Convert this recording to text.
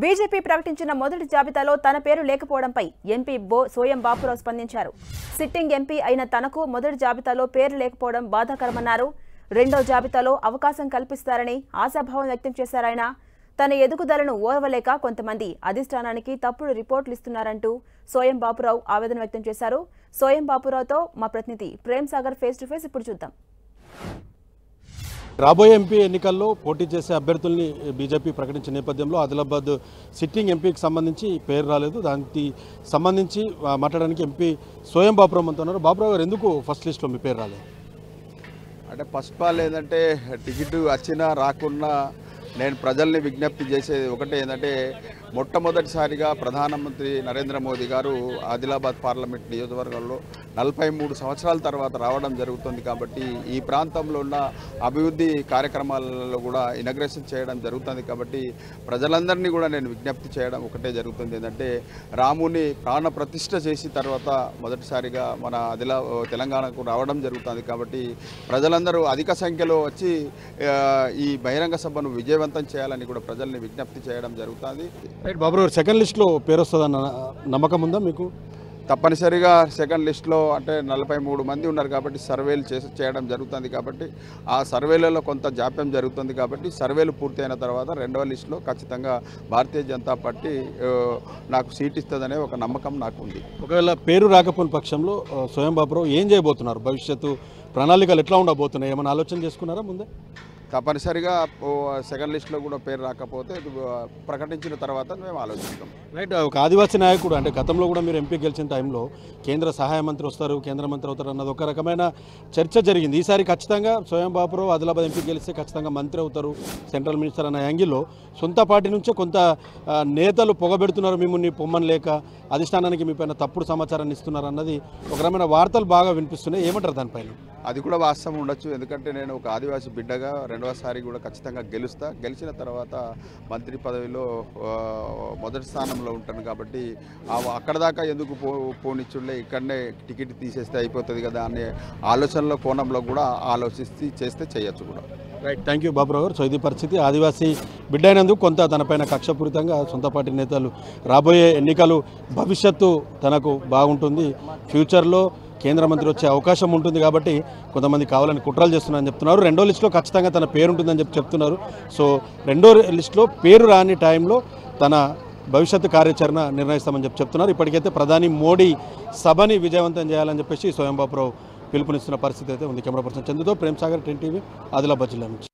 BJP ప్రకటించిన మొదటి జాబితాలో తన పేరు లేకపోవడంపై ఎంపీ సోయం బాపురావు స్పందించారు. సిట్టింగ్ ఎంపీ అయిన తనకు మొదటి జాబితాలో పేరు లేకపోవడం బాధాకరమన్నారు. రెండో జాబితాలో అవకాశం కల్పిస్తారని ఆశాభావం వ్యక్తం చేశారాయన. తన ఎదుగుదలను ఓర్వలేక కొంతమంది అధిష్టానానికి తప్పుడు రిపోర్టులు ఇస్తున్నారంటూ సోయం బాపురావు ఆవేదన వ్యక్తం చేశారు. సోయం బాపురావుతో మా ప్రతినిధి Prem Sagar face to face ఇప్పుడు చూద్దాం. రాబోయే ఎంపీ ఎన్నికల్లో పోటీ చేసే అభ్యర్థుల్ని బీజేపీ ప్రకటించిన నేపథ్యంలో ఆదిలాబాద్ సిట్టింగ్ ఎంపీకి సంబంధించి పేరు రాలేదు. దానికి సంబంధించి మాట్లాడడానికి ఎంపీ సోయం బాపురావు అంటున్నారు. బాపురావు గారు, ఎందుకు ఫస్ట్ లిస్ట్లో మీ పేరు రాలేదు? అంటే ఫస్ట్ ఆఫ్ ఆల్ ఏంటంటే టికెట్ వచ్చినా రాకున్నా నేను ప్రజల్ని విజ్ఞప్తి చేసేది ఒకటే ఏంటంటే, మొట్టమొదటిసారిగా ప్రధానమంత్రి నరేంద్ర మోదీ గారు ఆదిలాబాద్ పార్లమెంట్ నియోజకవర్గంలో 43 సంవత్సరాల తర్వాత రావడం జరుగుతుంది. కాబట్టి ఈ ప్రాంతంలో ఉన్న అభివృద్ధి కార్యక్రమాలలో కూడా ఇనాగ్రేషన్ చేయడం జరుగుతుంది. కాబట్టి ప్రజలందరినీ కూడా నేను విజ్ఞప్తి చేయడం ఒకటే జరుగుతుంది ఏంటంటే, రాముని ప్రాణ ప్రతిష్ఠ చేసి తర్వాత మొదటిసారిగా మన తెలంగాణకు రావడం జరుగుతుంది. కాబట్టి ప్రజలందరూ అధిక సంఖ్యలో వచ్చి ఈ బహిరంగ సభను విజయవంతం చేయాలని కూడా ప్రజల్ని విజ్ఞప్తి చేయడం జరుగుతుంది. రైట్ బాపురావు, సెకండ్ లిస్ట్లో పేరు వస్తుందన్న నమ్మకం ఉందా మీకు? తప్పనిసరిగా సెకండ్ లిస్ట్లో అంటే 43 మంది ఉన్నారు కాబట్టి సర్వేలు చేయడం జరుగుతుంది. కాబట్టి ఆ సర్వేలలో కొంత జాప్యం జరుగుతుంది. కాబట్టి సర్వేలు పూర్తయిన తర్వాత రెండవ లిస్టులో ఖచ్చితంగా భారతీయ జనతా పార్టీ నాకు సీట్ ఇస్తుందనే ఒక నమ్మకం నాకు ఉంది. ఒకవేళ పేరు రాకపోయిన పక్షంలో సోయం బాపురావు ఏం చేయబోతున్నారు? భవిష్యత్తు ప్రణాళికలు ఎట్లా ఉండబోతున్నాయి? ఏమైనా ఆలోచన చేసుకున్నారా ముందే? తప్పనిసరిగా సెకండ్ లిస్ట్లో కూడా పేరు రాకపోతే ప్రకటించిన తర్వాత మేము ఆలోచిస్తాం. రైట్, ఒక ఆదివాసీ నాయకుడు అంటే గతంలో కూడా మీరు ఎంపీ గెలిచిన టైంలో కేంద్ర సహాయ మంత్రి వస్తారు, కేంద్ర మంత్రి అవుతారు అన్నది ఒక రకమైన చర్చ జరిగింది. ఈసారి ఖచ్చితంగా సోయం బాపురావు ఆదిలాబాద్ ఎంపీ గెలిస్తే ఖచ్చితంగా మంత్రి అవుతారు, సెంట్రల్ మినిస్టర్ అన్న యాంగిల్లో సొంత పార్టీ నుంచే కొంత నేతలు పొగబెడుతున్నారు, మిమ్మల్ని పొమ్మని లేక అధిష్టానానికి మీ పైన తప్పుడు సమాచారాన్ని ఇస్తున్నారు అన్నది ఒక రకమైన వార్తలు బాగా వినిపిస్తున్నాయి. ఏమంటారు దానిపైన? అది కూడా వాస్తవం ఉండొచ్చు. ఎందుకంటే నేను ఒక ఆదివాసీ బిడ్డగా రెండవసారి కూడా ఖచ్చితంగా గెలిచిన తర్వాత మంత్రి పదవిలో మొదటి స్థానంలో ఉంటాను. కాబట్టి అక్కడ దాకా ఎందుకు పోనిచ్చుండే, ఇక్కడనే టికెట్ తీసేస్తే అయిపోతుంది కదా అనే ఆలోచనలో కోణంలో కూడా ఆలోచిస్తే చేస్తే చేయొచ్చు కూడా. రైట్, థ్యాంక్ యూ బాపురావు గారు. సో ఇది పరిస్థితి. ఆదివాసీ బిడ్డ అయినందుకు కొంత తనపైన కక్షపూరితంగా సొంత పార్టీ నేతలు రాబోయే ఎన్నికలు భవిష్యత్తు తనకు బాగుంటుంది, ఫ్యూచర్లో కేంద్ర మంత్రి వచ్చే అవకాశం ఉంటుంది కాబట్టి కొంతమంది కావాలని కుట్రలు చేస్తున్నారని చెప్తున్నారు. రెండో లిస్టులో ఖచ్చితంగా తన పేరు ఉంటుందని చెప్తున్నారు. సో రెండో లిస్టులో పేరు రాని టైంలో తన భవిష్యత్తు కార్యాచరణ నిర్ణయిస్తామని చెప్తున్నారు. ఇప్పటికైతే ప్రధాని మోడీ సభని విజయవంతం చేయాలని చెప్పేసి సోయం బాపురావు పిలుపునిస్తున్న పరిస్థితి అయితే ఉంది. కెమెరా పర్సన్ చందుతో ప్రేమ్ సాగర్, 10 టీవీ, ఆదిలాబాద్ జిల్లా నుంచి.